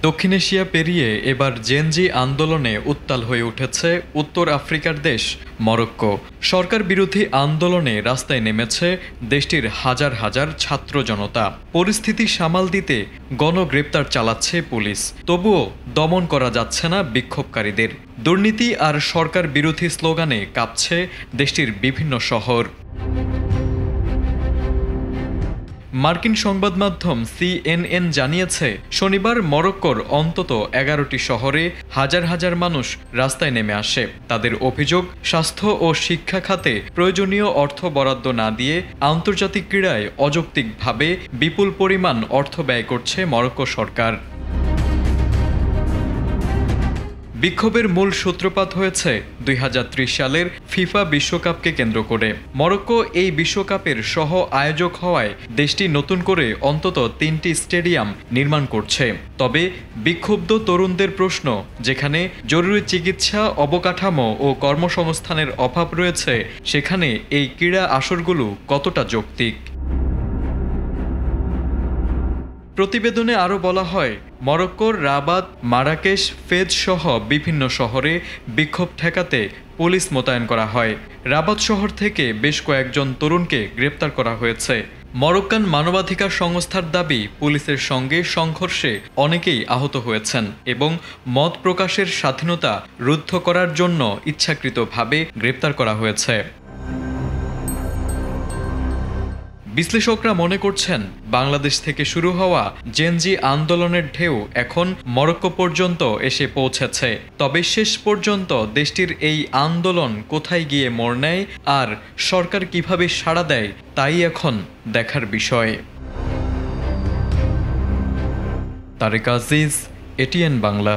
দক্ষিণ এশিয়া পেরিয়ে এবার জেনজি আন্দোলনে উত্তাল হয়ে উঠেছে উত্তর আফ্রিকার দেশ মরক্কো। সরকার বিরোধী আন্দোলনে রাস্তায় নেমেছে দেশটির হাজার হাজার ছাত্র জনতা। পরিস্থিতি সামাল দিতে গণগ্রেপ্তার চালাচ্ছে পুলিশ, তবুও দমন করা যাচ্ছে না বিক্ষোভকারীদের। দুর্নীতি আর সরকার বিরোধী স্লোগানে কাঁপছে দেশটির বিভিন্ন শহর। মার্কিন সংবাদ মাধ্যম CNN জানিয়েছে, শনিবার মরক্কোর অন্তত 11টি শহরে হাজার হাজার মানুষ রাস্তায় নেমে আসে। তাদের অভিযোগ, স্বাস্থ্য ও শিক্ষা খাতে প্রয়োজনীয় অর্থ বরাদ্দ না দিয়ে আন্তর্জাতিক ক্রীড়ায় অযৌক্তিকভাবে বিপুল পরিমাণ অর্থ ব্যয় করছে মরক্কো সরকার। বিক্ষোভের মূল সূত্রপাত হয়েছে 2030 সালের ফিফা বিশ্বকাপকে কেন্দ্র করে। মরক্কো এই বিশ্বকাপের সহ আয়োজক হওয়ায় দেশটি নতুন করে অন্তত 3টি স্টেডিয়াম নির্মাণ করছে। তবে বিক্ষুব্ধ তরুণদের প্রশ্ন, যেখানে জরুরি চিকিৎসা, অবকাঠামো ও কর্মসংস্থানের অভাব রয়েছে, সেখানে এই ক্রীড়া আসরগুলো কতটা যৌক্তিক? প্রতিবেদনে আরও বলা হয়, মরক্কোর রাবাত, মারাকেশ, ফেজ সহ বিভিন্ন শহরে বিক্ষোভ ঠেকাতে পুলিশ মোতায়েন করা হয়। রাবাত শহর থেকে বেশ কয়েকজন তরুণকে গ্রেপ্তার করা হয়েছে। মরক্কান মানবাধিকার সংস্থার দাবি, পুলিশের সঙ্গে সংঘর্ষে অনেকেই আহত হয়েছেন এবং মত প্রকাশের স্বাধীনতা রুদ্ধ করার জন্য ইচ্ছাকৃতভাবে গ্রেপ্তার করা হয়েছে। বিশ্লেষকরা মনে করছেন, বাংলাদেশ থেকে শুরু হওয়া জেনজি আন্দোলনের ঢেউ এখন মরক্কো পর্যন্ত এসে পৌঁছেছে। তবে শেষ পর্যন্ত দেশটির এই আন্দোলন কোথায় গিয়ে মোড় নেয় আর সরকার কিভাবে সাড়া দেয়, তাই এখন দেখার বিষয়। তারেক আজিজ, ATN বাংলা।